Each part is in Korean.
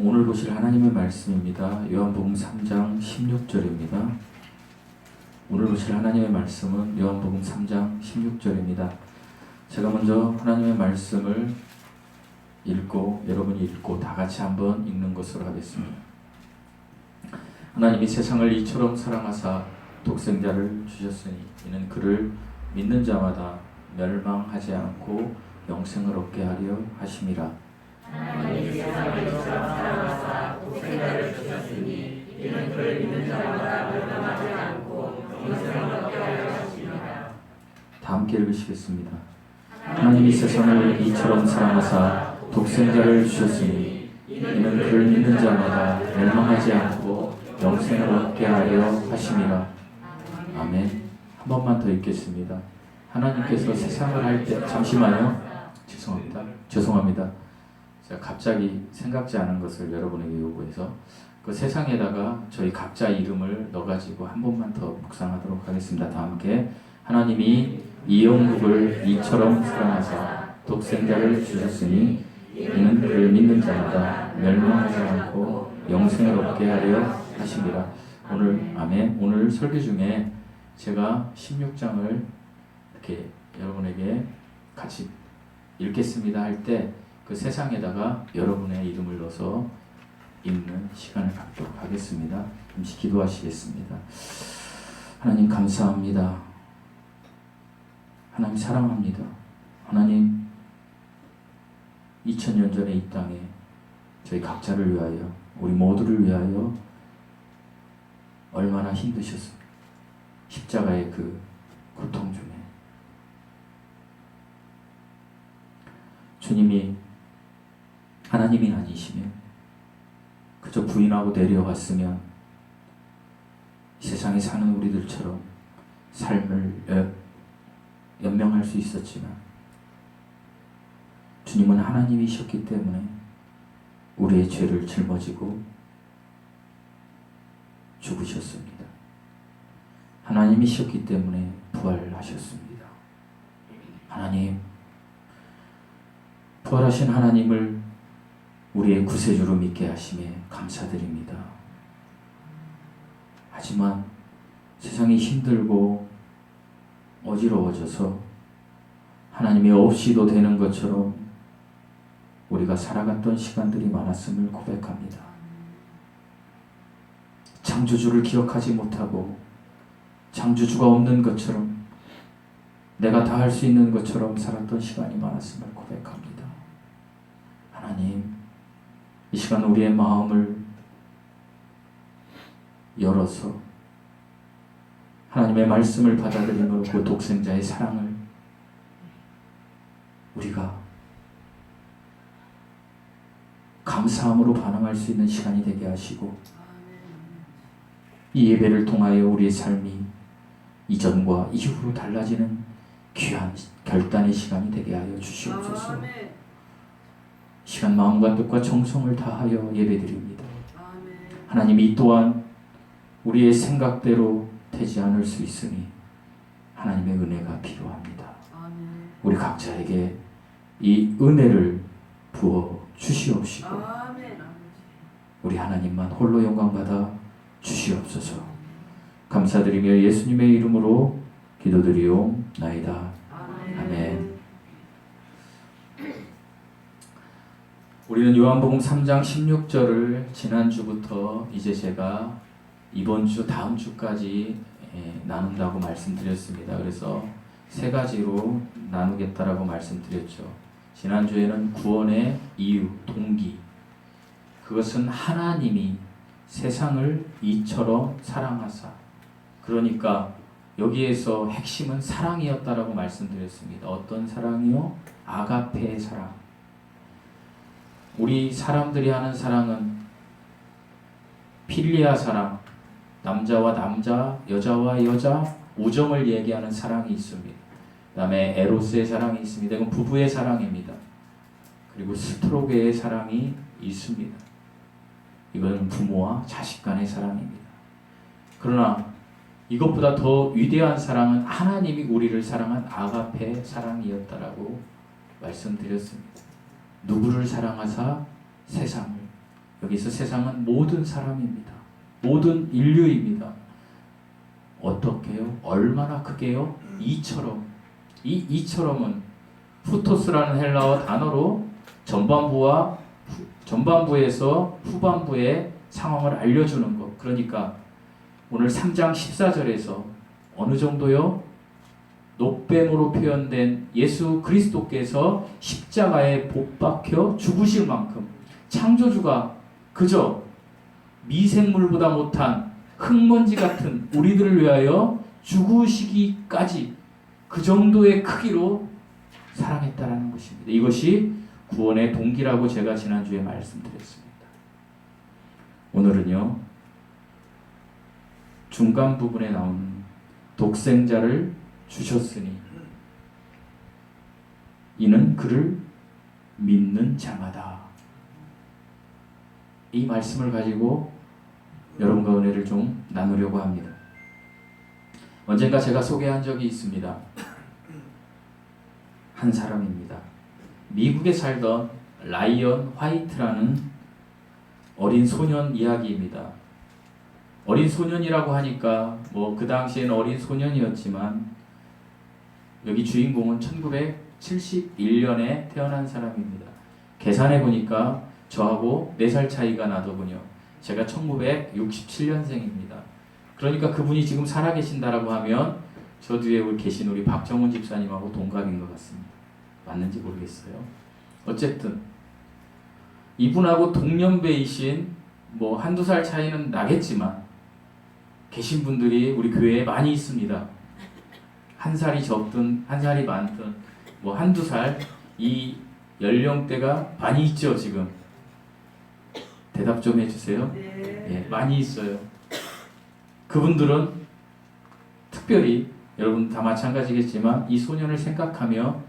오늘 보실 하나님의 말씀입니다. 요한복음 3장 16절입니다. 오늘 보실 하나님의 말씀은 요한복음 3장 16절입니다. 제가 먼저 하나님의 말씀을 읽고 여러분이 읽고 다 같이 한번 읽는 것으로 하겠습니다. 하나님이 세상을 이처럼 사랑하사 독생자를 주셨으니 이는 그를 믿는 자마다 멸망하지 않고 영생을 얻게 하려 하심이라. 하나님이 세상을 이처럼 사랑하사 독생자를 주셨으니 이는 그를 믿는 자마다 멸망하지 않고 영생을 얻게 하려 하심이라. 다 함께 읽으시겠습니다. 하나님이 세상을 이처럼 사랑하사 독생자를 주셨으니 이는 그를 믿는 자마다 멸망하지 않고 영생을 얻게 하려 하심이라. 아멘. 한 번만 더 읽겠습니다. 하나님께서 세상을 할 때 잠시만요. 죄송합니다. 제가 갑자기 생각지 않은 것을 여러분에게 요구해서 그 세상에다가 저희 각자 이름을 넣어가지고 한 번만 더 묵상하도록 하겠습니다. 다 함께. 하나님이 이 영국을 이처럼 사랑하사 독생자를 주셨으니 이는 그를 믿는 자마다 멸망하지 않고 영생을 얻게 하려 하심이라. 오늘 아멘. 오늘 설교 중에 제가 16장을 이렇게 여러분에게 같이 읽겠습니다 할 때 그 세상에다가 여러분의 이름을 넣어서 읽는 시간을 갖도록 하겠습니다. 잠시 기도하시겠습니다. 하나님 감사합니다. 하나님 사랑합니다. 하나님 2000년 전에 이 땅에 저희 각자를 위하여 우리 모두를 위하여 얼마나 힘드셨습니까? 십자가의 그 고통 중에 주님이 하나님이 아니시면 그저 부인하고 내려왔으면 세상에 사는 우리들처럼 삶을 연명할 수 있었지만 주님은 하나님이셨기 때문에 우리의 죄를 짊어지고 죽으셨습니다. 하나님이셨기 때문에 부활하셨습니다. 하나님, 부활하신 하나님을 우리의 구세주로 믿게 하심에 감사드립니다. 하지만 세상이 힘들고 어지러워져서 하나님이 없이도 되는 것처럼 우리가 살아갔던 시간들이 많았음을 고백합니다. 창조주를 기억하지 못하고 창조주가 없는 것처럼 내가 다 할 수 있는 것처럼 살았던 시간이 많았음을 고백합니다. 하나님, 이 시간 우리의 마음을 열어서 하나님의 말씀을 받아들임으로 그 독생자의 사랑을 우리가 감사함으로 반응할 수 있는 시간이 되게 하시고 이 예배를 통하여 우리의 삶이 이전과 이후로 달라지는 귀한 결단의 시간이 되게 하여 주시옵소서. 시간 마음과 뜻과 정성을 다하여 예배드립니다. 하나님, 이 또한 우리의 생각대로 되지 않을 수 있으니 하나님의 은혜가 필요합니다. 우리 각자에게 이 은혜를 부어 주시옵시고 우리 하나님만 홀로 영광받아 주시옵소서. 감사드리며 예수님의 이름으로 기도드리옵나이다. 아멘. 우리는 요한복음 3장 16절을 지난주부터 이제 제가 이번 주 다음 주까지 나눈다고 말씀드렸습니다. 그래서 세 가지로 나누겠다라고 말씀드렸죠. 지난주에는 구원의 이유, 동기, 그것은 하나님이 세상을 이처럼 사랑하사, 그러니까 여기에서 핵심은 사랑이었다라고 말씀드렸습니다. 어떤 사랑이요? 아가페의 사랑. 우리 사람들이 하는 사랑은 필리아 사랑, 남자와 남자, 여자와 여자 우정을 얘기하는 사랑이 있습니다. 그 다음에 에로스의 사랑이 있습니다. 이건 부부의 사랑입니다. 그리고 스트로게의 사랑이 있습니다. 이건 부모와 자식 간의 사랑입니다. 그러나 이것보다 더 위대한 사랑은 하나님이 우리를 사랑한 아가페 사랑이었다라고 말씀드렸습니다. 누구를 사랑하사? 세상을. 여기서 세상은 모든 사람입니다. 모든 인류입니다. 어떻게요? 얼마나 크게요? 이처럼. 이 이처럼은 후토스라는 헬라어 단어로 전반부에서 후반부의 상황을 알려주는 것. 그러니까 오늘 3장 14절에서 어느 정도요? 높뱀으로 표현된 예수 그리스도께서 십자가에 못 박혀 죽으실 만큼 창조주가 그저 미생물보다 못한 흙먼지 같은 우리들을 위하여 죽으시기까지 그 정도의 크기로 사랑했다라는 것입니다. 이것이 구원의 동기라고 제가 지난주에 말씀드렸습니다. 오늘은요, 중간 부분에 나오는 독생자를 주셨으니 이는 그를 믿는 자마다, 이 말씀을 가지고 여러분과 은혜를 좀 나누려고 합니다. 언젠가 제가 소개한 적이 있습니다. 한 사람입니다. 미국에 살던 라이언 화이트라는 어린 소년 이야기입니다. 어린 소년이라고 하니까 뭐 그 당시에는 어린 소년이었지만 여기 주인공은 1971년에 태어난 사람입니다. 계산해 보니까 저하고 4살 차이가 나더군요. 제가 1967년생입니다. 그러니까 그분이 지금 살아계신다라고 하면 저 뒤에 계신 우리 박정훈 집사님하고 동갑인 것 같습니다. 맞는지 모르겠어요. 어쨌든 이분하고 동년배이신 뭐 한두 살 차이는 나겠지만 계신 분들이 우리 교회에 많이 있습니다. 한 살이 적든 한 살이 많든 뭐 한두 살, 이 연령대가 많이 있죠. 지금 대답 좀 해주세요. 예, 많이 있어요. 그분들은 특별히 여러분 다 마찬가지겠지만 이 소년을 생각하며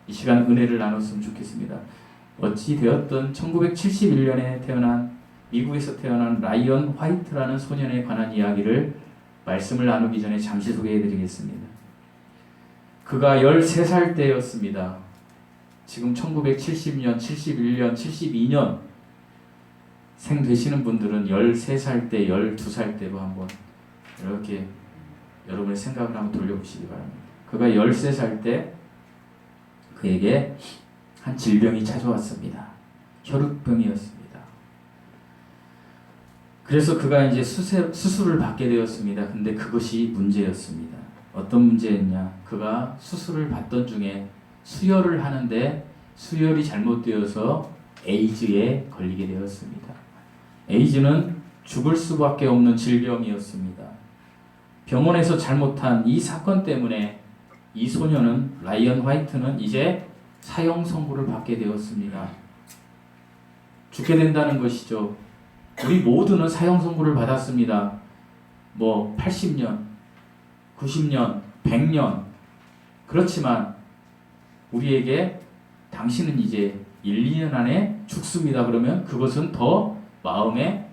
이 시간 은혜를 나눴으면 좋겠습니다. 어찌 되었든 1971년에 태어난, 미국에서 태어난 라이언 화이트라는 소년에 관한 이야기를 말씀을 나누기 전에 잠시 소개해 드리겠습니다. 그가 13살 때였습니다. 지금 1970년, 71년, 72년 생 되시는 분들은 13살 때, 12살 때로 한번 이렇게 여러분의 생각을 한번 돌려보시기 바랍니다. 그가 13살 때 그에게 한 질병이 찾아왔습니다. 혈우병이었습니다. 그래서 그가 이제 수술을 받게 되었습니다. 근데 그것이 문제였습니다. 어떤 문제였냐? 그가 수술을 받던 중에 수혈을 하는데 수혈이 잘못되어서 에이즈에 걸리게 되었습니다. 에이즈는 죽을 수밖에 없는 질병이었습니다. 병원에서 잘못한 이 사건 때문에 이 소년은, 라이언 화이트는 이제 사형 선고를 받게 되었습니다. 죽게 된다는 것이죠. 우리 모두는 사형 선고를 받았습니다. 뭐 80년, 90년, 100년. 그렇지만 우리에게 당신은 이제 1, 2년 안에 죽습니다. 그러면 그것은 더 마음에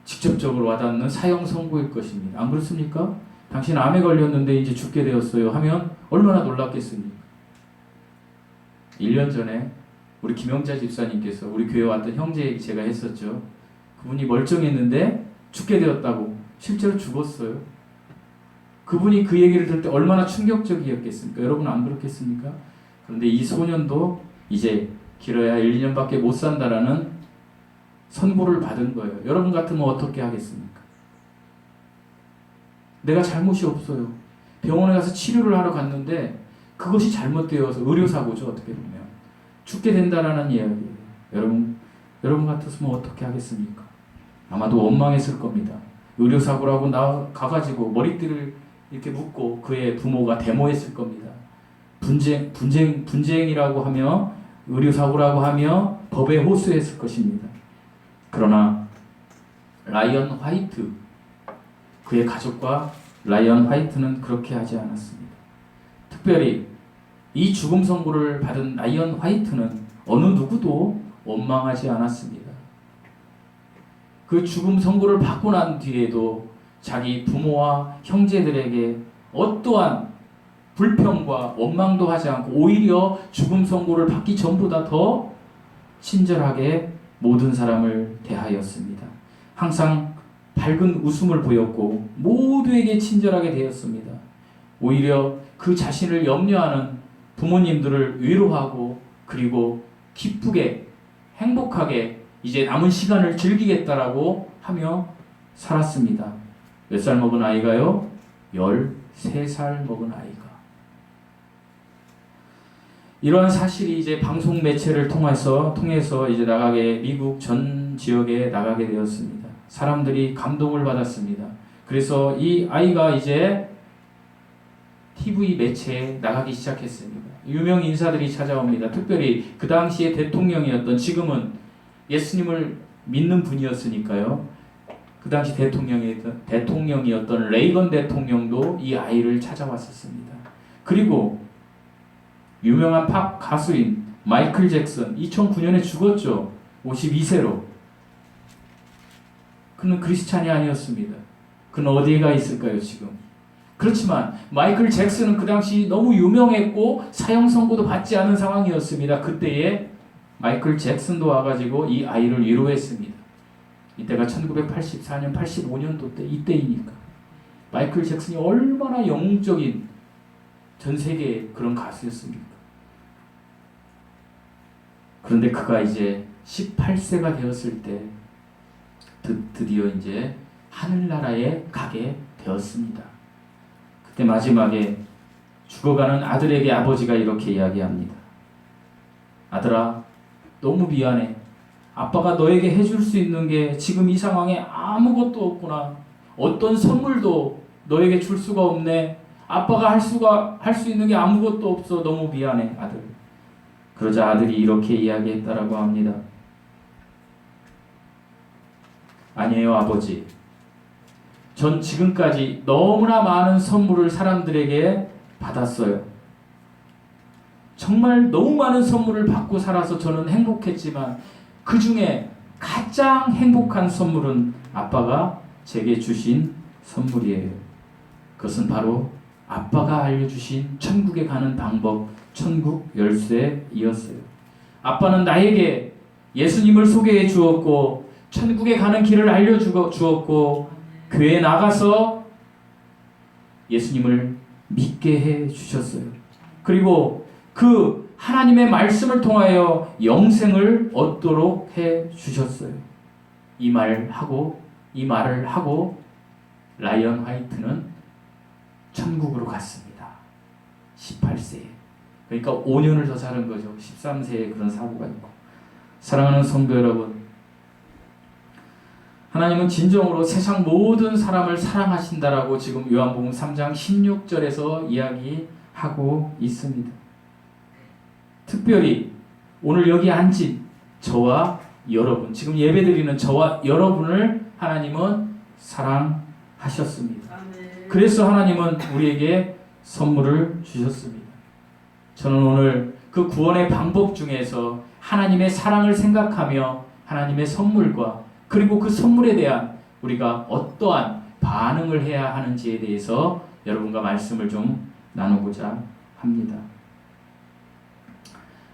직접적으로 와닿는 사형 선고일 것입니다. 안 그렇습니까? 당신 암에 걸렸는데 이제 죽게 되었어요 하면 얼마나 놀랍겠습니까? 1년 전에 우리 김영자 집사님께서 우리 교회 왔던 형제 얘기 제가 했었죠. 그분이 멀쩡했는데 죽게 되었다고. 실제로 죽었어요. 그분이 그 얘기를 들을 때 얼마나 충격적이었겠습니까? 여러분 안 그렇겠습니까? 그런데 이 소년도 이제 길어야 1, 2년밖에 못 산다라는 선고를 받은 거예요. 여러분 같으면 어떻게 하겠습니까? 내가 잘못이 없어요. 병원에 가서 치료를 하러 갔는데 그것이 잘못되어서 의료사고죠. 어떻게 보면 죽게 된다라는 이야기예요. 여러분 같았으면 어떻게 하겠습니까? 아마도 원망했을 겁니다. 의료사고라고 가가지고 머리띠를 이렇게 묶고 그의 부모가 데모했을 겁니다. 분쟁이라고 하며 의료사고라고 하며 법에 호소했을 것입니다. 그러나 라이언 화이트, 그의 가족과 라이언 화이트는 그렇게 하지 않았습니다. 특별히 이 죽음 선고를 받은 라이언 화이트는 어느 누구도 원망하지 않았습니다. 그 죽음 선고를 받고 난 뒤에도 자기 부모와 형제들에게 어떠한 불평과 원망도 하지 않고 오히려 죽음 선고를 받기 전보다 더 친절하게 모든 사람을 대하였습니다. 항상 밝은 웃음을 보였고 모두에게 친절하게 되었습니다. 오히려 그 자신을 염려하는 부모님들을 위로하고 그리고 기쁘게 행복하게 이제 남은 시간을 즐기겠다라고 하며 살았습니다. 몇 살 먹은 아이가요? 13살 먹은 아이가. 이러한 사실이 이제 방송 매체를 통해서 이제 미국 전 지역에 나가게 되었습니다. 사람들이 감동을 받았습니다. 그래서 이 아이가 이제 TV 매체에 나가기 시작했습니다. 유명 인사들이 찾아옵니다. 특별히 그 당시에 대통령이었던, 지금은 예수님을 믿는 분이었으니까요. 그 당시 대통령이었던 레이건 대통령도 이 아이를 찾아왔었습니다. 그리고 유명한 팝 가수인 마이클 잭슨 2009년에 죽었죠. 52세로. 그는 크리스찬이 아니었습니다. 그는 어디에 가 있을까요 지금? 그렇지만 마이클 잭슨은 그 당시 너무 유명했고 사형 선고도 받지 않은 상황이었습니다. 그때에 마이클 잭슨도 와가지고 이 아이를 위로했습니다. 이때가 1984년, 85년도 때, 이때이니까. 마이클 잭슨이 얼마나 영웅적인 전 세계의 그런 가수였습니까? 그런데 그가 이제 18세가 되었을 때 드디어 이제 하늘나라에 가게 되었습니다. 그때 마지막에 죽어가는 아들에게 아버지가 이렇게 이야기합니다. 아들아, 너무 미안해. 아빠가 너에게 해줄 수 있는 게 지금 이 상황에 아무것도 없구나. 어떤 선물도 너에게 줄 수가 없네. 아빠가 할 수 있는 게 아무것도 없어. 너무 미안해, 아들. 그러자 아들이 이렇게 이야기했다라고 합니다. 아니에요, 아버지. 전 지금까지 너무나 많은 선물을 사람들에게 받았어요. 정말 너무 많은 선물을 받고 살아서 저는 행복했지만 그 중에 가장 행복한 선물은 아빠가 제게 주신 선물이에요. 그것은 바로 아빠가 알려주신 천국에 가는 방법, 천국 열쇠이었어요. 아빠는 나에게 예수님을 소개해 주었고 천국에 가는 길을 알려주었고 교회에 나가서 예수님을 믿게 해 주셨어요. 그리고 그 하나님의 말씀을 통하여 영생을 얻도록 해 주셨어요. 이 말을 하고 라이언 화이트는 천국으로 갔습니다. 18세에. 그러니까 5년을 더 자른 거죠. 13세에 그런 사고가 있고. 사랑하는 성도 여러분, 하나님은 진정으로 세상 모든 사람을 사랑하신다라고 지금 요한복음 3장 16절에서 이야기하고 있습니다. 특별히 오늘 여기 앉은 저와 여러분, 지금 예배드리는 저와 여러분을 하나님은 사랑하셨습니다. 그래서 하나님은 우리에게 선물을 주셨습니다. 저는 오늘 그 구원의 방법 중에서 하나님의 사랑을 생각하며 하나님의 선물과 그리고 그 선물에 대한 우리가 어떠한 반응을 해야 하는지에 대해서 여러분과 말씀을 좀 나누고자 합니다.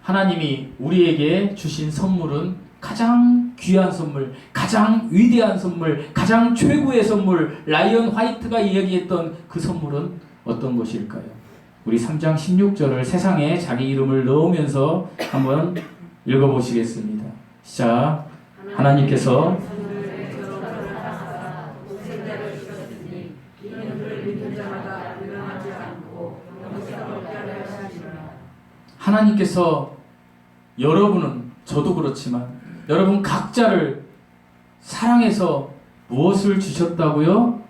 하나님이 우리에게 주신 선물은 가장 귀한 선물, 가장 위대한 선물, 가장 최고의 선물, 라이언 화이트가 이야기했던 그 선물은 어떤 것일까요? 우리 3장 16절을 세상에 자기 이름을 넣으면서 한번 읽어보시겠습니다. 시작. 하나님께서 하나님께서 여러분은, 저도 그렇지만 여러분 각자를 사랑해서 무엇을 주셨다고요?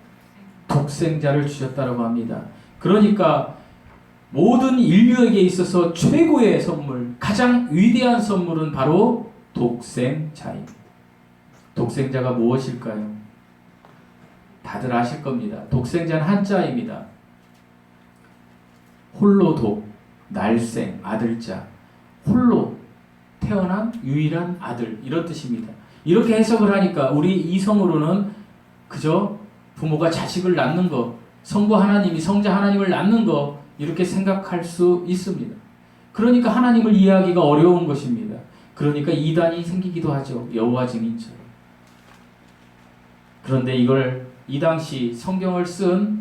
독생자를 주셨다고 합니다. 그러니까 모든 인류에게 있어서 최고의 선물, 가장 위대한 선물은 바로 독생자입니다. 독생자가 무엇일까요? 다들 아실 겁니다. 독생자는 한자입니다. 홀로 독, 날생, 아들자. 홀로 태어난 유일한 아들, 이런 뜻입니다. 이렇게 해석을 하니까 우리 이성으로는 그저 부모가 자식을 낳는 것, 성부 하나님이 성자 하나님을 낳는 것, 이렇게 생각할 수 있습니다. 그러니까 하나님을 이해하기가 어려운 것입니다. 그러니까 이단이 생기기도 하죠. 여호와 증인처럼. 그런데 이걸 이 당시 성경을 쓴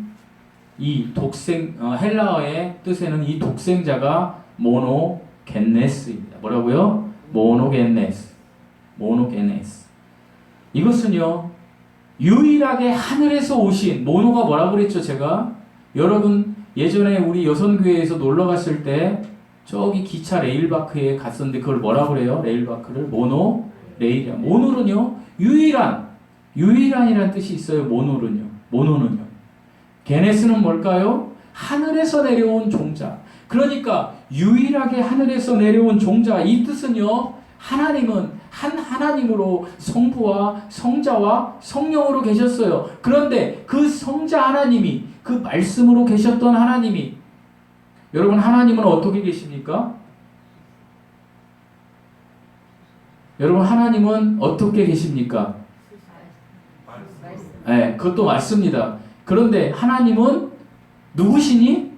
이 헬라어의 뜻에는 이 독생자가 모노겐네스입니다. 뭐라고요? 모노겐네스. 이것은요, 유일하게 하늘에서 오신, 모노가 뭐라고 그랬죠, 제가? 여러분, 예전에 우리 여선교회에서 놀러 갔을 때, 저기 기차 레일바크에 갔었는데, 그걸 뭐라고 그래요? 레일바크를? 레일이야. 모노는요, 유일한이라는 뜻이 있어요, 모노는요. 게네스는 뭘까요? 하늘에서 내려온 종자. 그러니까, 유일하게 하늘에서 내려온 종자, 이 뜻은요, 하나님은 한 하나님으로 성부와 성자와 성령으로 계셨어요. 그런데 그 성자 하나님이, 그 말씀으로 계셨던 하나님이, 여러분, 하나님은 어떻게 계십니까? 여러분, 하나님은 어떻게 계십니까? 네, 그것도 맞습니다. 그런데 하나님은 누구시니?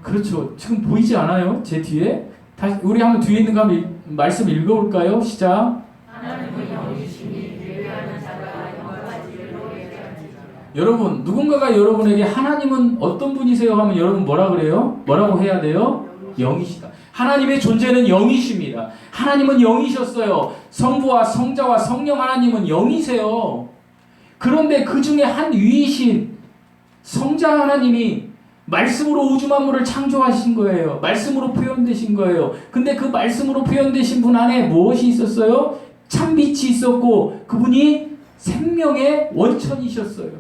그렇죠. 지금 보이지 않아요? 제 뒤에? 다시 우리 한번 뒤에 있는 거 한번 말씀 읽어볼까요? 시작. 하나님은 영이시니 예배하는 자가 영과 진리로 예배하니라. 여러분, 누군가가 여러분에게 하나님은 어떤 분이세요? 하면 여러분 뭐라 그래요? 뭐라고 해야 돼요? 영이시다. 하나님의 존재는 영이십니다. 하나님은 영이셨어요. 성부와 성자와 성령 하나님은 영이세요. 그런데 그 중에 한 위이신 성자 하나님이 말씀으로 우주 만물을 창조하신 거예요. 말씀으로 표현되신 거예요. 근데 그 말씀으로 표현되신 분 안에 무엇이 있었어요? 참빛이 있었고 그분이 생명의 원천이셨어요.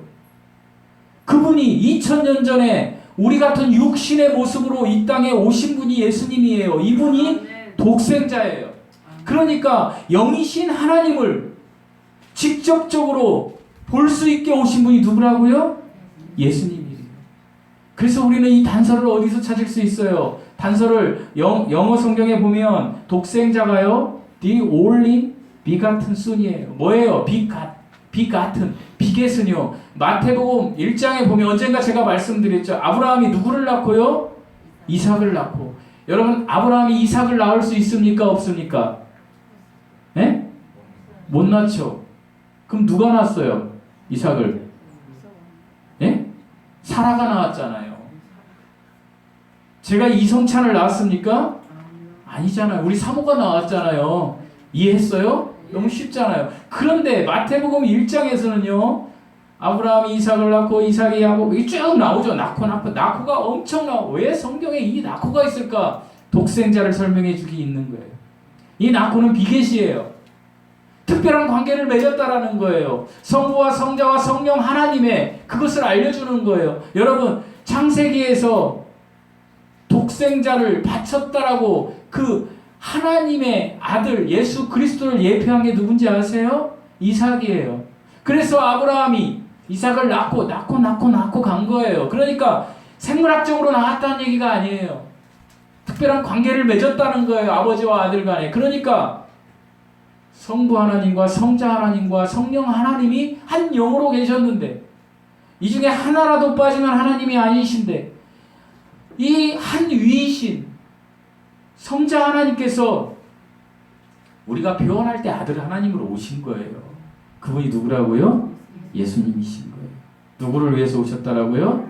그분이 2000년 전에 우리 같은 육신의 모습으로 이 땅에 오신 분이 예수님이에요. 이분이 독생자예요. 그러니까 영이신 하나님을 직접적으로 볼 수 있게 오신 분이 누구라고요? 예수님이에요. 그래서 우리는 이 단서를 어디서 찾을 수 있어요? 단서를 영어 성경에 보면 독생자가요, the only begotten son이에요. 뭐예요? begotten, beget은요. 마태복음 1장에 보면 언젠가 제가 말씀드렸죠. 아브라함이 누구를 낳고요? 이삭을 낳고. 여러분, 아브라함이 이삭을 낳을 수 있습니까? 없습니까? 네? 못 낳죠. 그럼 누가 낳았어요? 이삭을? 예? 사라가 낳았잖아요. 제가 이성찬을 낳았습니까? 아니잖아요. 우리 사모가 낳았잖아요. 이해했어요? 너무 쉽잖아요. 그런데 마태복음 1장에서는요. 아브라함이 이삭을 낳고 이삭이 야곱, 이게 쭉 나오죠. 낳고가 엄청 나오고. 왜 성경에 이 낳고가 있을까? 독생자를 설명해 주기 있는 거예요. 이 낳고는 비겟이에요. 특별한 관계를 맺었다라는 거예요. 성부와 성자와 성령 하나님의 그것을 알려주는 거예요. 여러분, 창세기에서 독생자를 바쳤다라고 그 하나님의 아들 예수 그리스도를 예표한 게 누군지 아세요? 이삭이에요. 그래서 아브라함이 이삭을 낳고 간 거예요. 그러니까 생물학적으로 낳았다는 얘기가 아니에요. 특별한 관계를 맺었다는 거예요. 아버지와 아들 간에. 그러니까 성부 하나님과 성자 하나님과 성령 하나님이 한 영으로 계셨는데 이 중에 하나라도 빠지면 하나님이 아니신데 이 한 위이신 성자 하나님께서 우리가 표현할 때 아들 하나님으로 오신 거예요. 그분이 누구라고요? 예수님이신 거예요. 누구를 위해서 오셨다라고요?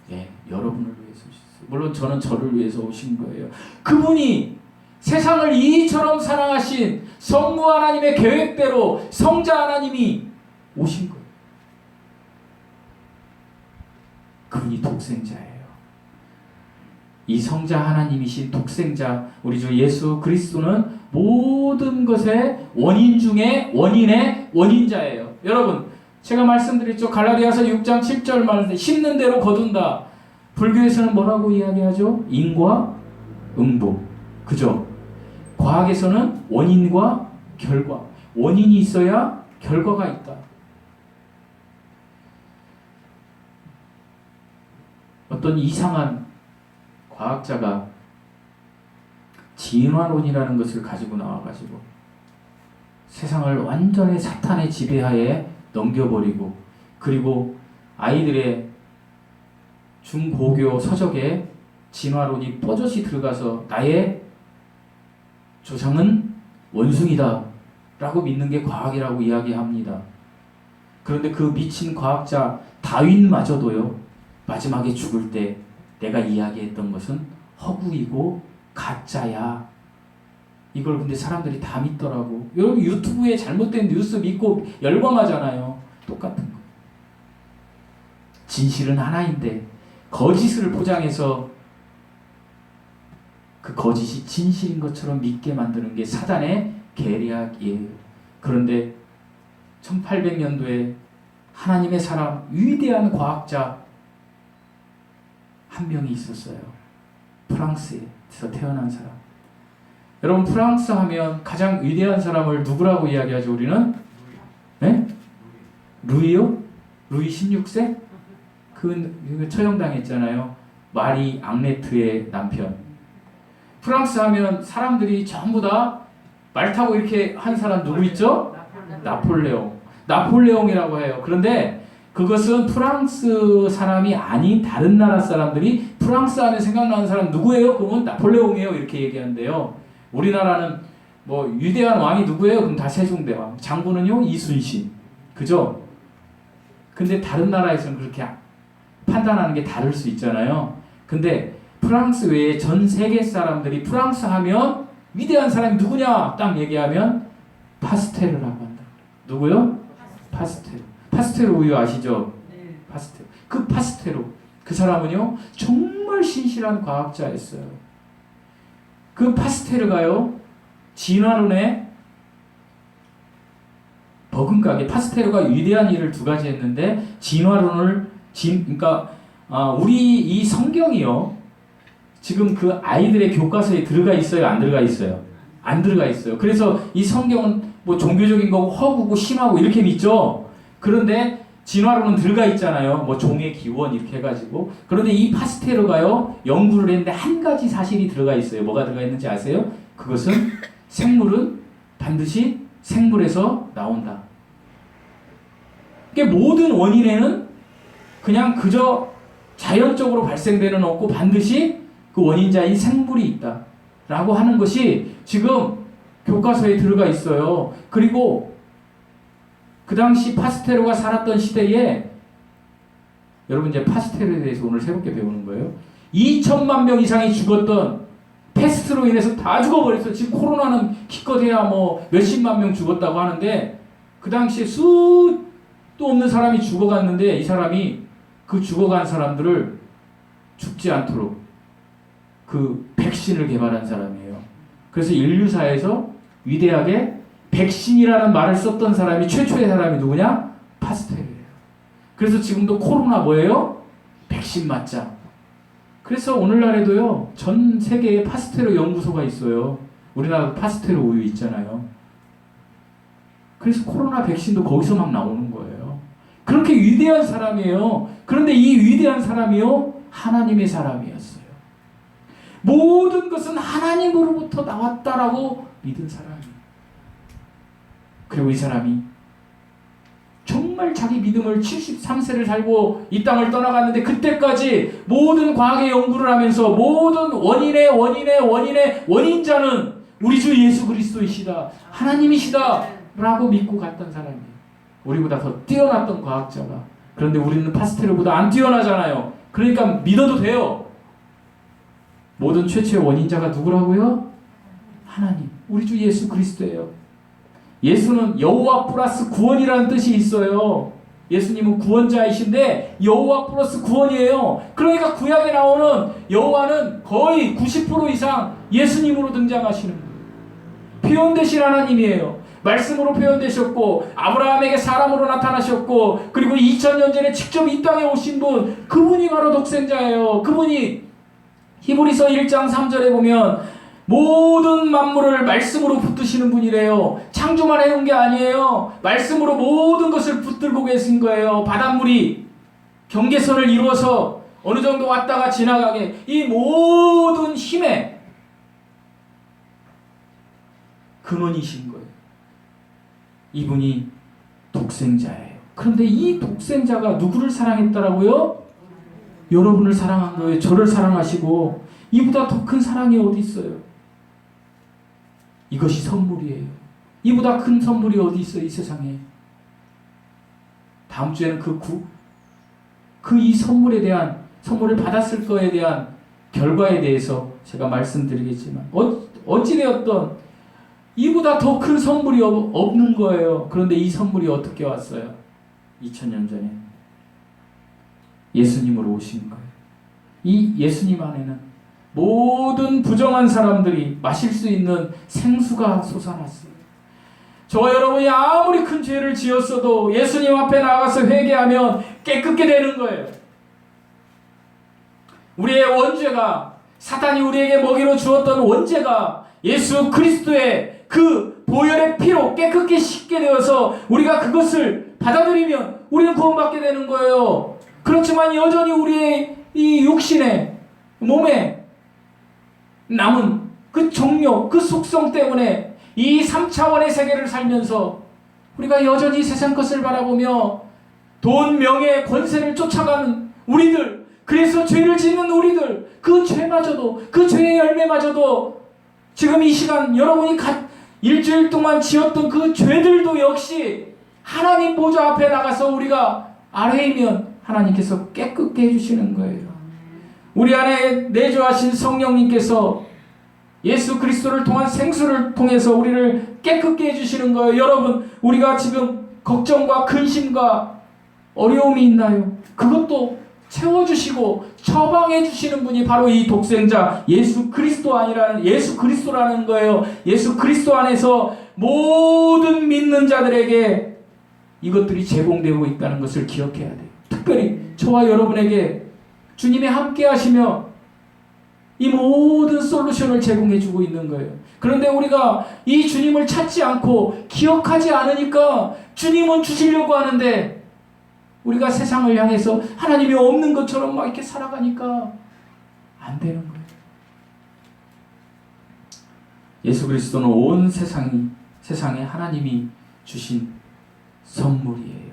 네, 여러분을 위해서 오셨어요. 물론 저는 저를 위해서 오신 거예요. 그분이 세상을 이처럼 사랑하신 성부 하나님의 계획대로 성자 하나님이 오신 거예요. 그분이 독생자예요. 이 성자 하나님이신 독생자 우리 주 예수 그리스도는 모든 것의 원인 중에 원인의 원인자예요. 여러분, 제가 말씀드렸죠. 갈라디아서 6장 7절 말씀 심는 대로 거둔다. 불교에서는 뭐라고 이야기하죠? 인과 응보. 그죠? 과학에서는 원인과 결과. 원인이 있어야 결과가 있다. 어떤 이상한 과학자가 진화론이라는 것을 가지고 나와가지고 세상을 완전히 사탄의 지배하에 넘겨버리고 그리고 아이들의 중고교 서적에 진화론이 뽀젓이 들어가서 나의 조상은 원숭이다 라고 믿는 게 과학이라고 이야기합니다. 그런데 그 미친 과학자 다윈마저도요, 마지막에 죽을 때 내가 이야기했던 것은 허구이고 가짜야. 이걸 근데 사람들이 다 믿더라고. 여러분 유튜브에 잘못된 뉴스 믿고 열광하잖아요. 똑같은 거. 진실은 하나인데 거짓을 포장해서 그 거짓이 진실인 것처럼 믿게 만드는 게 사단의 계략이에요. 그런데 1800년도에 하나님의 사람, 위대한 과학자 한 명이 있었어요. 프랑스에서 태어난 사람. 여러분 프랑스 하면 가장 위대한 사람을 누구라고 이야기하죠 우리는? 네? 루이요? 루이 16세? 그 처형당했잖아요. 마리 앙네트의 남편. 프랑스 하면 사람들이 전부 다 말 타고 이렇게 한 사람 누구 있죠? 나폴레옹. 나폴레옹이라고 해요. 그런데 그것은 프랑스 사람이 아닌 다른 나라 사람들이 프랑스 하면 생각나는 사람 누구예요? 그러면 나폴레옹이에요. 이렇게 얘기한대요. 우리나라는 뭐 위대한 왕이 누구예요? 그럼 다 세종대왕. 장군은요? 이순신. 그죠? 근데 다른 나라에서는 그렇게 판단하는 게 다를 수 있잖아요. 근데 프랑스 외에 전 세계 사람들이 프랑스 하면 위대한 사람이 누구냐 딱 얘기하면 파스텔르라고 한다. 누구요? 파스텔르. 파스텔르 우유 아시죠? 네. 파스텔르. 그 파스텔르. 그 사람은요 정말 신실한 과학자였어요. 그 파스텔르가요 진화론에 버금가게, 파스텔르가 위대한 일을 두 가지 했는데 진화론을 그러니까 우리 이 성경이요 지금 그 아이들의 교과서에 들어가 있어요? 안 들어가 있어요? 안 들어가 있어요. 그래서 이 성경은 뭐 종교적인 거고 허구고 심하고 이렇게 믿죠. 그런데 진화론은 들어가 있잖아요. 뭐 종의 기원 이렇게 해가지고. 그런데 이 파스텔르가요 연구를 했는데 한 가지 사실이 들어가 있어요. 뭐가 들어가 있는지 아세요? 그것은 생물은 반드시 생물에서 나온다. 그러니까 모든 원인에는 그냥 그저 자연적으로 발생되는 없고 반드시 그 원인자인 생물이 있다 라고 하는 것이 지금 교과서에 들어가 있어요. 그리고 그 당시 파스텔르가 살았던 시대에 여러분 이제 파스텔르에 대해서 오늘 새롭게 배우는 거예요. 2천만 명 이상이 죽었던 패스트로 인해서 다 죽어버렸어요. 지금 코로나는 기껏해야 뭐 몇십만 명 죽었다고 하는데 그 당시에 수도 없는 사람이 죽어갔는데 이 사람이 그 죽어간 사람들을 죽지 않도록 그 백신을 개발한 사람이에요. 그래서 인류사에서 위대하게 백신이라는 말을 썼던 사람이 최초의 사람이 누구냐? 파스텔르예요. 그래서 지금도 코로나 뭐예요? 백신 맞자. 그래서 오늘날에도요 전 세계에 파스텔르 연구소가 있어요. 우리나라도 파스텔르 우유 있잖아요. 그래서 코로나 백신도 거기서 막 나오는 거예요. 그렇게 위대한 사람이에요. 그런데 이 위대한 사람이요 하나님의 사람이었어요. 모든 것은 하나님으로부터 나왔다라고 믿은 사람이에요. 그리고 이 사람이 정말 자기 믿음을 73세를 살고 이 땅을 떠나갔는데 그때까지 모든 과학의 연구를 하면서 모든 원인의 원인자는 우리 주 예수 그리스도이시다. 하나님이시다 라고 믿고 갔던 사람이에요. 우리보다 더 뛰어났던 과학자가. 그런데 우리는 파스텔르보다 안 뛰어나잖아요. 그러니까 믿어도 돼요. 모든 최초의 원인자가 누구라고요? 하나님. 우리 주 예수 그리스도예요. 예수는 여호와 플러스 구원이라는 뜻이 있어요. 예수님은 구원자이신데 여호와 플러스 구원이에요. 그러니까 구약에 나오는 여호와는 거의 90% 이상 예수님으로 등장하시는 거예요. 표현되신 하나님이에요. 말씀으로 표현되셨고 아브라함에게 사람으로 나타나셨고 그리고 2000년 전에 직접 이 땅에 오신 분, 그분이 바로 독생자예요. 그분이 히브리서 1장 3절에 보면 모든 만물을 말씀으로 붙드시는 분이래요. 창조만 해온 게 아니에요. 말씀으로 모든 것을 붙들고 계신 거예요. 바닷물이 경계선을 이루어서 어느 정도 왔다가 지나가게 이 모든 힘의 근원이신 거예요. 이분이 독생자예요. 그런데 이 독생자가 누구를 사랑했더라고요? 여러분을 사랑한 거예요. 저를 사랑하시고 이보다 더 큰 사랑이 어디 있어요? 이것이 선물이에요. 이보다 큰 선물이 어디 있어요, 이 세상에. 다음 주에는 이 선물에 대한, 선물을 받았을 거에 대한 결과에 대해서 제가 말씀드리겠지만, 어찌되었던 이보다 더 큰 선물이 없는 거예요. 그런데 이 선물이 어떻게 왔어요? 2000년 전에 예수님으로 오신 거예요. 이 예수님 안에는 모든 부정한 사람들이 마실 수 있는 생수가 솟아났어요. 저와 여러분이 아무리 큰 죄를 지었어도 예수님 앞에 나가서 회개하면 깨끗게 되는 거예요. 우리의 원죄가, 사탄이 우리에게 먹이로 주었던 원죄가 예수 그리스도의 그 보혈의 피로 깨끗게 씻게 되어서 우리가 그것을 받아들이면 우리는 구원받게 되는 거예요. 그렇지만 여전히 우리의 이 육신의 몸에 남은 그 종료, 그 속성 때문에 이 3차원의 세계를 살면서 우리가 여전히 세상 것을 바라보며 돈, 명예, 권세를 쫓아가는 우리들, 그래서 죄를 짓는 우리들, 그 죄마저도, 그 죄의 열매마저도 지금 이 시간 여러분이 일주일 동안 지었던 그 죄들도 역시 하나님 보좌 앞에 나가서 우리가 아뢰이면 하나님께서 깨끗게 해주시는 거예요. 우리 안에 내주하신 성령님께서 예수 그리스도를 통한 생수를 통해서 우리를 깨끗게 해주시는 거예요. 여러분, 우리가 지금 걱정과 근심과 어려움이 있나요? 그것도 채워주시고 처방해 주시는 분이 바로 이 독생자 예수 그리스도라는 거예요. 예수 그리스도 안에서 모든 믿는 자들에게 이것들이 제공되고 있다는 것을 기억해야 돼요. 특별히 저와 여러분에게 주님이 함께 하시며 이 모든 솔루션을 제공해 주고 있는 거예요. 그런데 우리가 이 주님을 찾지 않고 기억하지 않으니까 주님은 주시려고 하는데 우리가 세상을 향해서 하나님이 없는 것처럼 막 이렇게 살아가니까 안 되는 거예요. 예수 그리스도는 온 세상에 하나님이 주신 선물이에요.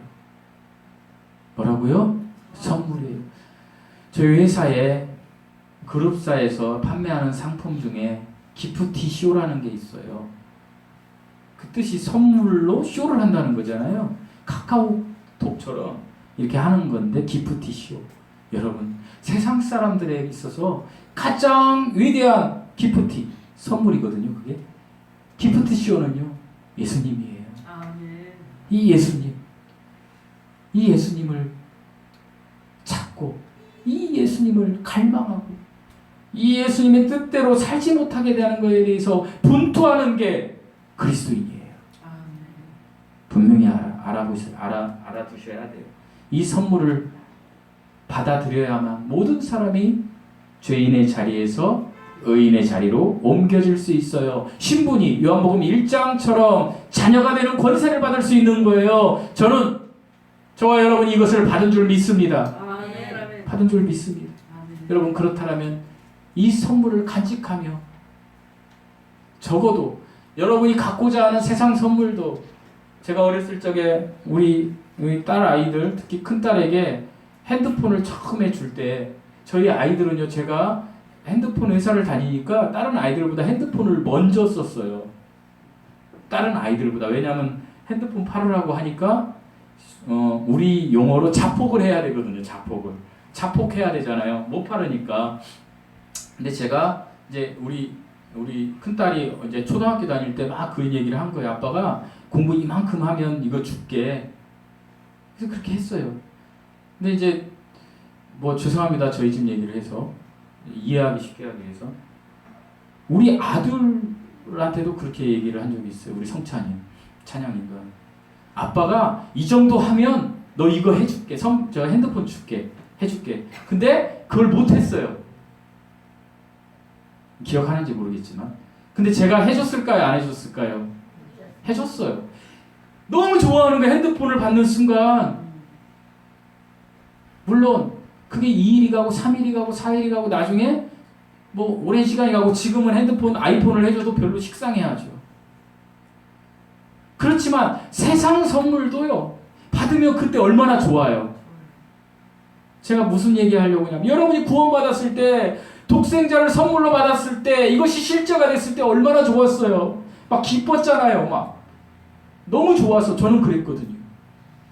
뭐라고요? 선물이에요. 저희 회사에 그룹사에서 판매하는 상품 중에 기프티 쇼라는 게 있어요. 그 뜻이 선물로 쇼를 한다는 거잖아요. 카카오톡처럼 이렇게 하는 건데 기프티 쇼. 여러분, 세상 사람들에게 있어서 가장 위대한 기프티, 선물이거든요. 그게 기프티 쇼는요, 예수님이에요. 이 예수님을 찾고 이 예수님을 갈망하고 이 예수님의 뜻대로 살지 못하게 되는 것에 대해서 분투하는 게 그리스도인이에요. 분명히 알아두셔야 돼요. 이 선물을 받아들여야만 모든 사람이 죄인의 자리에서 의인의 자리로 옮겨질 수 있어요. 신분이 요한복음 1장처럼 자녀가 되는 권세를 받을 수 있는 거예요. 저와 여러분이 이것을 받은 줄 믿습니다. 받은 줄 믿습니다. 여러분, 그렇다면 이 선물을 간직하며 적어도 여러분이 갖고자 하는 세상 선물도, 제가 어렸을 적에 우리 딸 아이들, 특히 큰 딸에게 핸드폰을 처음에 줄 때 저희 아이들은요, 제가 핸드폰 회사를 다니니까 다른 아이들보다 핸드폰을 먼저 썼어요. 다른 아이들보다. 왜냐하면 핸드폰 팔으라고 하니까 우리 용어로 자폭을 해야 되거든요. 자폭해야 되잖아요. 못 팔으니까. 근데 제가 이제 우리 큰딸이 이제 초등학교 다닐 때 막 그 얘기를 한 거예요. 아빠가 공부 이만큼 하면 이거 줄게. 그래서 그렇게 했어요. 근데 이제 뭐 죄송합니다. 저희 집 얘기를 해서 이해하기 쉽게 하기 위해서 우리 아들한테도 그렇게 얘기를 한 적이 있어요. 우리 찬양이가 아빠가 이 정도 하면 너 이거 해줄게. 저 핸드폰 줄게. 해줄게. 근데 그걸 못했어요. 기억하는지 모르겠지만. 근데 제가 해줬을까요? 안 해줬을까요? 해줬어요. 너무 좋아하는 거예요. 핸드폰을 받는 순간. 물론 그게 2일이 가고 3일이 가고 4일이 가고 나중에 뭐 오랜 시간이 가고 지금은 아이폰을 해줘도 별로 식상해하죠. 그렇지만 세상 선물도요, 받으면 그때 얼마나 좋아요. 제가 무슨 얘기 하려고 하냐면, 여러분이 구원받았을 때, 독생자를 선물로 받았을 때, 이것이 실제가 됐을 때 얼마나 좋았어요. 막 기뻤잖아요. 막 너무 좋아서 저는 그랬거든요.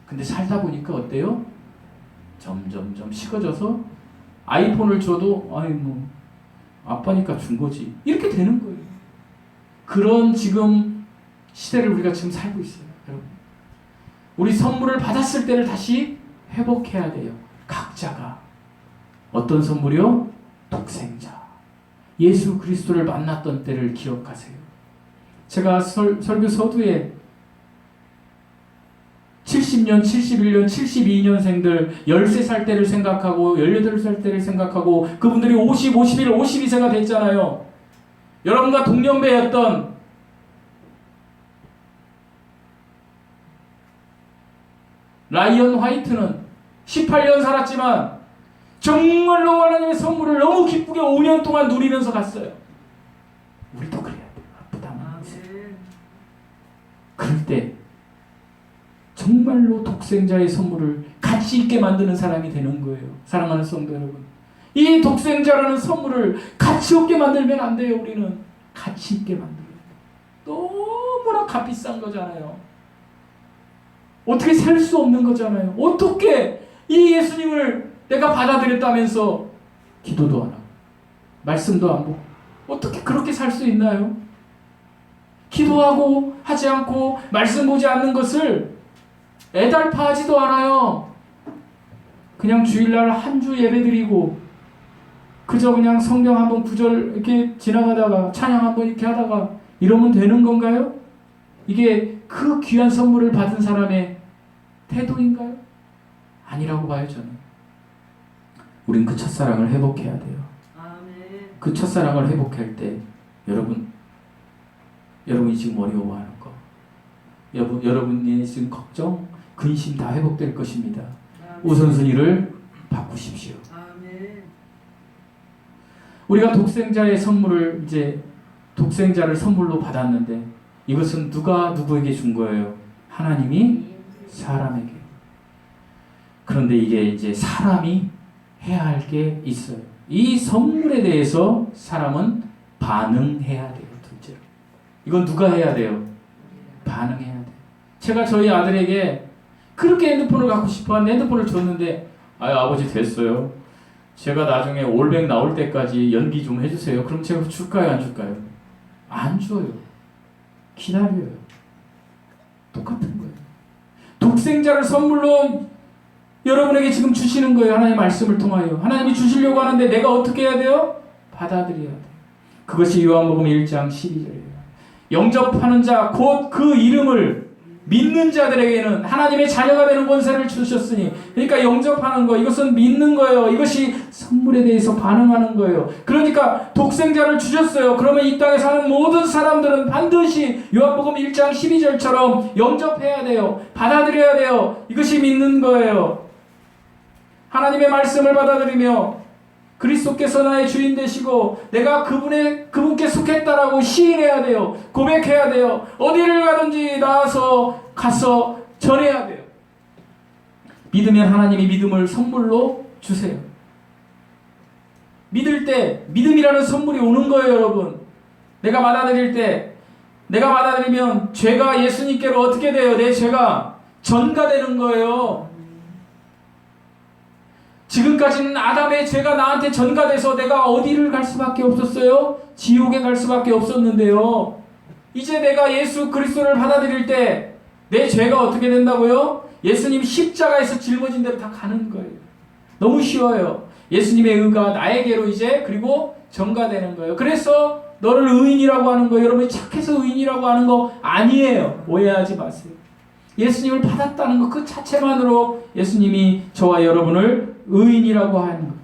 근데 살다 보니까 어때요? 점점점 식어져서 아이폰을 줘도 아이 뭐 아빠니까 준 거지 이렇게 되는 거예요. 그런 지금 시대를 우리가 지금 살고 있어요, 여러분. 우리 선물을 받았을 때를 다시 회복해야 돼요. 각자가 어떤 선물이요? 독생자 예수 그리스도를 만났던 때를 기억하세요. 제가 설교 서두에 70년, 71년, 72년생들 13살 때를 생각하고 18살 때를 생각하고 그분들이 50, 51, 52세가 됐잖아요. 여러분과 동년배였던 라이언 화이트는 18년 살았지만 정말로 하나님의 선물을 너무 기쁘게 5년 동안 누리면서 갔어요. 우리도 그래야 돼요. 아프다면. 그럴 때 정말로 독생자의 선물을 가치 있게 만드는 사람이 되는 거예요. 사랑하는 성도 여러분. 이 독생자라는 선물을 가치 없게 만들면 안 돼요. 우리는 가치 있게 만들어야 돼요. 너무나 값비싼 거잖아요. 어떻게 살 수 없는 거잖아요. 어떻게 이 예수님을 내가 받아들였다면서 기도도 안 하고 말씀도 안 보고 어떻게 그렇게 살 수 있나요? 기도하고 하지 않고 말씀 보지 않는 것을 애달파하지도 않아요. 그냥 주일날 한 주 예배드리고 그저 그냥 성경 한번 구절 이렇게 지나가다가 찬양 한번 이렇게 하다가 이러면 되는 건가요? 이게 그 귀한 선물을 받은 사람의 태도인가요? 아니라고 봐요, 저는. 우린 그 첫사랑을 회복해야 돼요. 그 첫사랑을 회복할 때 여러분이 지금 어려워하는 거, 여러분이 지금 걱정, 근심 다 회복될 것입니다. 우선순위를 바꾸십시오. 우리가 독생자의 선물을 독생자를 선물로 받았는데 이것은 누가 누구에게 준 거예요? 하나님이 사람에게. 그런데 이게 사람이 해야 할 게 있어요. 이 선물에 대해서 사람은 반응해야 돼요. 둘째로. 이건 누가 해야 돼요? 반응해야 돼요. 제가 저희 아들에게 그렇게 핸드폰을 갖고 싶어하는데 핸드폰을 줬는데 아버지 됐어요. 제가 나중에 올백 나올 때까지 연기 좀 해주세요. 그럼 제가 줄까요? 안 줄까요? 안 줘요. 기다려요. 똑같은 거예요. 독생자를 선물로 여러분에게 지금 주시는 거예요. 하나님의 말씀을 통하여. 하나님이 주시려고 하는데 내가 어떻게 해야 돼요? 받아들여야 돼요. 그것이 요한복음 1장 12절이에요. 영접하는 자, 곧 그 이름을 믿는 자들에게는 하나님의 자녀가 되는 권세를 주셨으니, 그러니까 영접하는 거, 이것은 믿는 거예요. 이것이 선물에 대해서 반응하는 거예요. 그러니까 독생자를 주셨어요. 그러면 이 땅에 사는 모든 사람들은 반드시 요한복음 1장 12절처럼 영접해야 돼요. 받아들여야 돼요. 이것이 믿는 거예요. 하나님의 말씀을 받아들이며 그리스도께서 나의 주인 되시고 내가 그분께 속했다라고 시인해야 돼요. 고백해야 돼요. 어디를 가든지 나와서 가서 전해야 돼요. 믿으면 하나님이 믿음을 선물로 주세요. 믿을 때 믿음이라는 선물이 오는 거예요, 여러분. 내가 받아들이면 죄가 예수님께로 어떻게 돼요? 내 죄가 전가되는 거예요. 지금까지는 아담의 죄가 나한테 전가돼서 내가 어디를 갈 수밖에 없었어요? 지옥에 갈 수밖에 없었는데요. 이제 내가 예수 그리스도를 받아들일 때 내 죄가 어떻게 된다고요? 예수님 십자가에서 짊어진 대로 다 가는 거예요. 너무 쉬워요. 예수님의 의가 나에게로 이제 그리고 전가되는 거예요. 그래서 너를 의인이라고 하는 거, 여러분이 착해서 의인이라고 하는 거 아니에요. 오해하지 마세요. 예수님을 받았다는 것 그 자체만으로 예수님이 저와 여러분을 의인이라고 하는 것,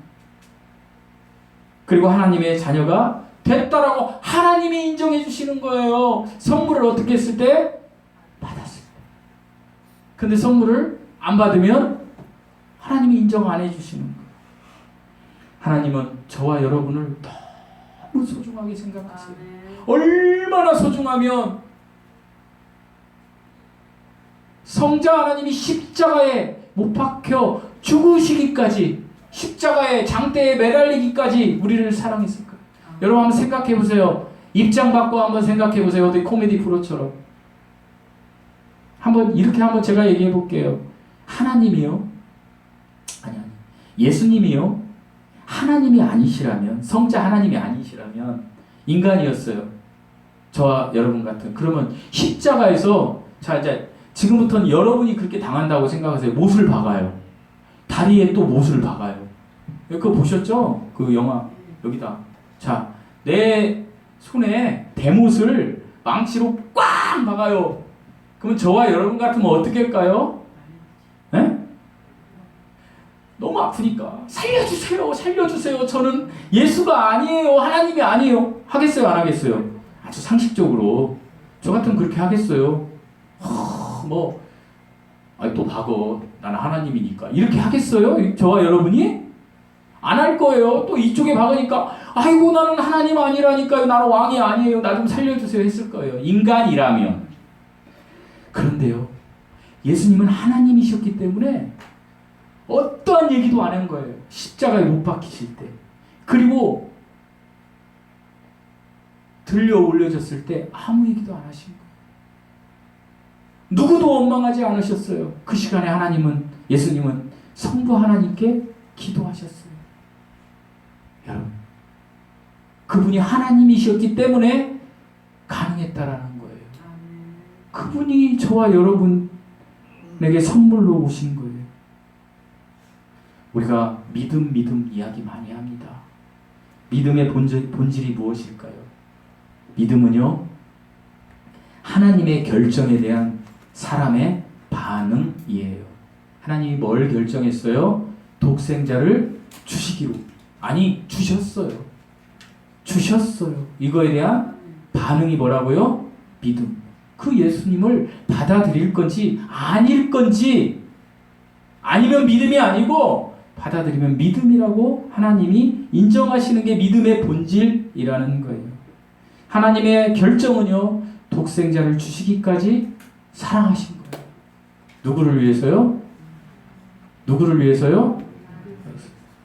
그리고 하나님의 자녀가 됐다라고 하나님이 인정해 주시는 거예요. 선물을 어떻게 했을 때? 받았을 때. 근데 선물을 안 받으면 하나님이 인정 안 해주시는 거예요. 하나님은 저와 여러분을 너무 소중하게 생각하세요. 얼마나 소중하면 성자 하나님이 십자가에 못 박혀 죽으시기까지, 십자가의 장대에 매달리기까지 우리를 사랑했을까요? 여러분 한번 생각해 보세요. 입장 바꿔 한번 생각해 보세요. 어디 코미디 프로처럼. 한번 제가 얘기해 볼게요. 하나님이요? 아니. 예수님이요? 하나님이 아니시라면, 성자 하나님이 아니시라면 인간이었어요. 저와 여러분 같은. 그러면 십자가에서, 자, 이제 지금부터는 여러분이 그렇게 당한다고 생각하세요. 못을 박아요. 다리에 또 못을 박아요. 그거 보셨죠? 그 영화 여기다. 자, 내 손에 대못을 망치로 꽉 박아요. 그러면 저와 여러분 같으면 어떻게 할까요? 네? 너무 아프니까 살려주세요, 살려주세요. 저는 예수가 아니에요, 하나님이 아니에요. 하겠어요, 안 하겠어요? 아주 상식적으로 저 같으면 그렇게 하겠어요. 또 박어. 나는 하나님이니까. 이렇게 하겠어요? 저와 여러분이? 안 할 거예요. 또 이쪽에 박으니까 아이고 나는 하나님 아니라니까요. 나는 왕이 아니에요. 나 좀 살려주세요 했을 거예요. 인간이라면. 그런데요. 예수님은 하나님이셨기 때문에 어떠한 얘기도 안 한 거예요. 십자가에 못 박히실 때. 그리고 들려 올려졌을 때 아무 얘기도 안 하신 거예요. 누구도 원망하지 않으셨어요. 그 시간에 예수님은 성부 하나님께 기도하셨어요. 여러분, 그분이 하나님이셨기 때문에 가능했다라는 거예요. 그분이 저와 여러분에게 선물로 오신 거예요. 우리가 믿음 이야기 많이 합니다. 믿음의 본질이 무엇일까요? 믿음은요, 하나님의 결정에 대한 사람의 반응이에요. 하나님이 뭘 결정했어요? 독생자를 주시기로. 아니, 주셨어요. 이거에 대한 반응이 뭐라고요? 믿음. 그 예수님을 받아들일 건지 아닐 건지, 아니면 믿음이 아니고 받아들이면 믿음이라고 하나님이 인정하시는 게 믿음의 본질이라는 거예요. 하나님의 결정은요, 독생자를 주시기까지 사랑하신 거예요. 누구를 위해서요?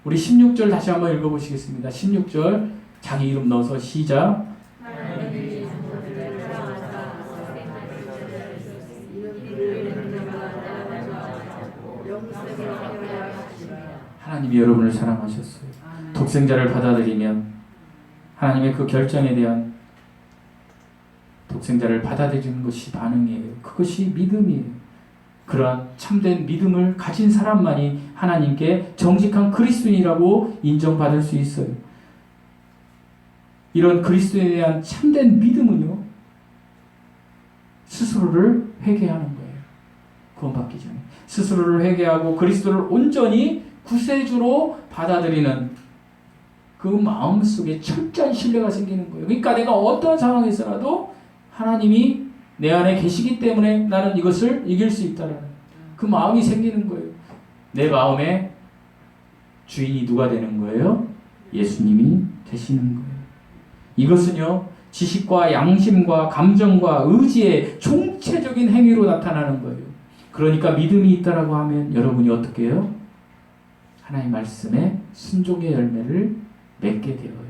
우리 16절 다시 한번 읽어보시겠습니다. 16절 자기 이름 넣어서 시작. 하나님이 여러분을 사랑하셨어요. 독생자를 받아들이면 하나님의 그 결정에 대한 독생자를 받아들이는 것이 반응이에요. 그것이 믿음이에요. 그러한 참된 믿음을 가진 사람만이 하나님께 정직한 그리스도인이라고 인정받을 수 있어요. 이런 그리스도에 대한 참된 믿음은요, 스스로를 회개하는 거예요. 구원받기 전에 스스로를 회개하고 그리스도를 온전히 구세주로 받아들이는 그 마음속에 철저한 신뢰가 생기는 거예요. 그러니까 내가 어떤 상황에서라도 하나님이 내 안에 계시기 때문에 나는 이것을 이길 수 있다는 그 마음이 생기는 거예요. 내 마음의 주인이 누가 되는 거예요? 예수님이 되시는 거예요. 이것은요, 지식과 양심과 감정과 의지의 총체적인 행위로 나타나는 거예요. 그러니까 믿음이 있다라고 하면 여러분이 어떻게 해요? 하나님 말씀에 순종의 열매를 맺게 되어요.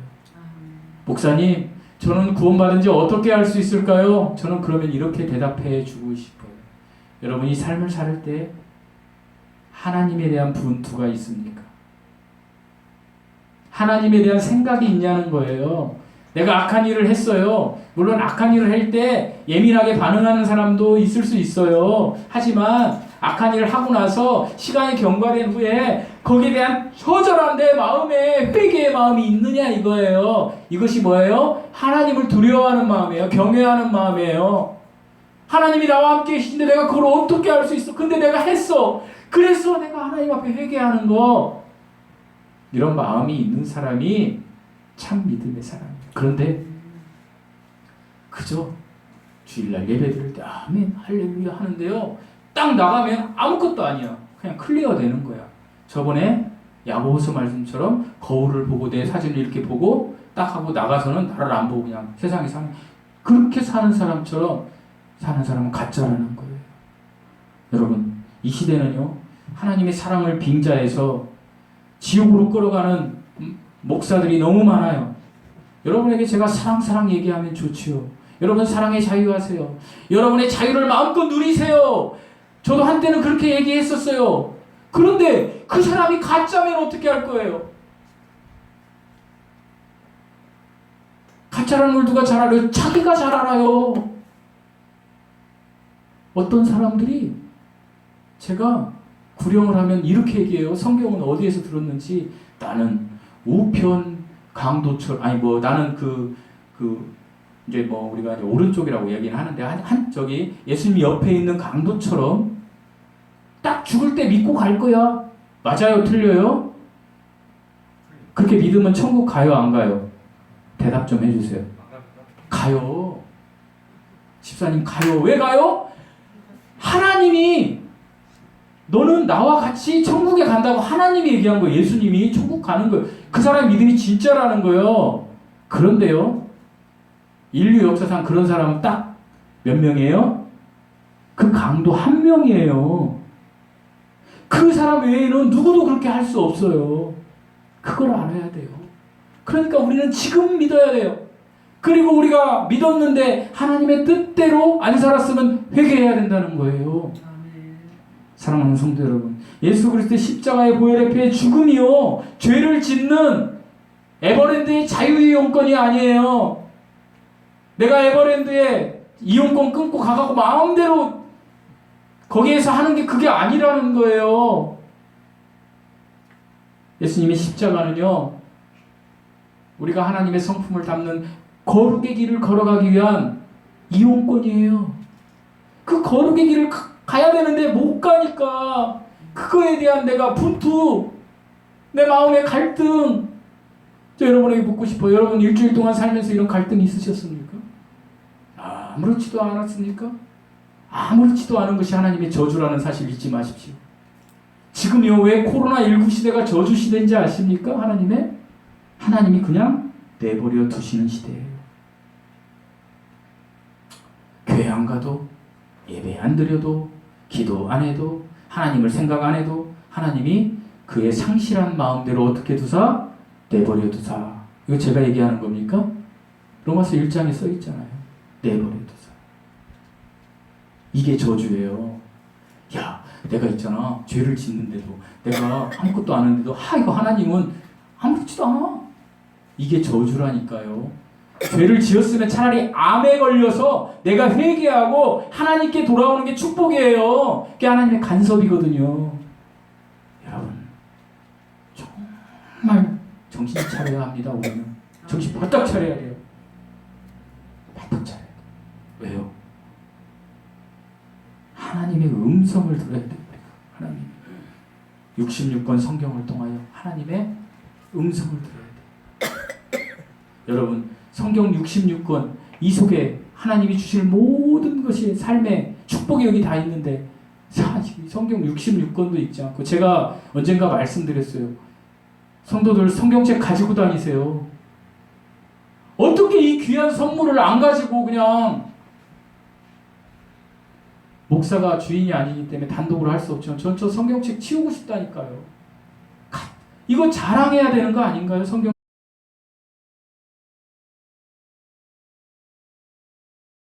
목사님, 저는 구원받은 지 어떻게 알 수 있을까요? 저는 그러면 이렇게 대답해 주고 싶어요. 여러분이 삶을 살 때 하나님에 대한 분투가 있습니까? 하나님에 대한 생각이 있냐는 거예요. 내가 악한 일을 했어요. 물론 악한 일을 할 때 예민하게 반응하는 사람도 있을 수 있어요. 하지만 악한 일을 하고 나서 시간이 경과된 후에 거기에 대한 처절한 내 마음에 회개의 마음이 있느냐 이거예요. 이것이 뭐예요? 하나님을 두려워하는 마음이에요. 경외하는 마음이에요. 하나님이 나와 함께 계신데 내가 그걸 어떻게 할 수 있어? 근데 내가 했어. 그래서 내가 하나님 앞에 회개하는 거. 이런 마음이 있는 사람이 참 믿음의 사람이에요. 그런데 그저 주일날 예배 드릴 때 아멘 할렐루야 하는데요, 딱 나가면 아무것도 아니야. 그냥 클리어 되는 거야. 저번에 야고보서 말씀처럼 거울을 보고 내 사진을 이렇게 보고 딱 하고 나가서는 나를 안 보고 그냥 세상에 사는, 그렇게 사는 사람처럼 사는 사람은 가짜라는 거예요. 여러분, 이 시대는요, 하나님의 사랑을 빙자해서 지옥으로 끌어가는 목사들이 너무 많아요. 여러분에게 제가 사랑 얘기하면 좋지요. 여러분 사랑의 자유하세요. 여러분의 자유를 마음껏 누리세요. 저도 한때는 그렇게 얘기했었어요. 그런데 그 사람이 가짜면 어떻게 할 거예요? 가짜라는 걸 누가 잘 알아요? 자기가 잘 알아요. 어떤 사람들이 제가 구령을 하면 이렇게 얘기해요. 성경은 어디에서 들었는지 나는 우편 강도철 나는 이제 우리가 이제 오른쪽이라고 얘기는 하는데 저기 예수님 옆에 있는 강도처럼 딱 죽을 때 믿고 갈 거야. 맞아요? 틀려요? 그렇게 믿으면 천국 가요? 안 가요? 대답 좀 해주세요. 가요. 집사님 가요. 왜 가요? 하나님이 너는 나와 같이 천국에 간다고 하나님이 얘기한 거예요. 예수님이 천국 가는 거예요. 그 사람 믿음이 진짜라는 거예요. 그런데요. 인류 역사상 그런 사람은 딱 몇 명이에요? 그 강도 한 명이에요. 그 사람 외에는 누구도 그렇게 할 수 없어요. 그걸 알아야 돼요. 그러니까 우리는 지금 믿어야 돼요. 그리고 우리가 믿었는데 하나님의 뜻대로 안 살았으면 회개해야 된다는 거예요. 사랑하는 성도 여러분, 예수 그리스도의 십자가의 보혈의 피의 죽음이요 죄를 짓는 에버랜드의 자유이용권이 아니에요. 내가 에버랜드에 이용권 끊고 가갖고 마음대로 거기에서 하는 게 그게 아니라는 거예요. 예수님의 십자가는요, 우리가 하나님의 성품을 담는 거룩의 길을 걸어가기 위한 이용권이에요. 그 거룩의 길을 가야 되는데 못 가니까 그거에 대한 내가 분투, 내 마음의 갈등. 저 여러분에게 묻고 싶어요. 여러분 일주일 동안 살면서 이런 갈등이 있으셨습니까? 아무렇지도 않았습니까? 아무렇지도 않은 것이 하나님의 저주라는 사실 잊지 마십시오. 지금요 왜 코로나19 시대가 저주 시대인지 아십니까? 하나님이 그냥 내버려 두시는 시대예요. 교회 안 가도, 예배 안 드려도, 기도 안 해도, 하나님을 생각 안 해도 하나님이 그의 상실한 마음대로 어떻게 두사? 내버려 두사. 이거 제가 얘기하는 겁니까? 로마서 1장에 써 있잖아요. 내버려 두사. 이게 저주예요. 야, 내가 있잖아. 죄를 짓는데도, 내가 아무것도 안 하는데도, 이거 하나님은 아무렇지도 않아. 이게 저주라니까요. 죄를 지었으면 차라리 암에 걸려서 내가 회개하고 하나님께 돌아오는 게 축복이에요. 그게 하나님의 간섭이거든요. 여러분, 정말 정신 차려야 합니다. 우리는 정신 바짝 차려야 돼요. 바짝 차려야 돼요. 왜요? 하나님의 음성을 들어야 돼요. 하나님 66권 성경을 통하여 하나님의 음성을 들어야 돼요. 여러분, 성경 66권 이 속에 하나님이 주실 모든 것이 삶의 축복이 여기 다 있는데 성경 66권도 읽지 않고, 제가 언젠가 말씀드렸어요. 성도들 성경책 가지고 다니세요. 어떻게 이 귀한 선물을 안 가지고 그냥, 목사가 주인이 아니기 때문에 단독으로 할 수 없지만 전 저 성경책 치우고 싶다니까요. 이거 자랑해야 되는 거 아닌가요? 성경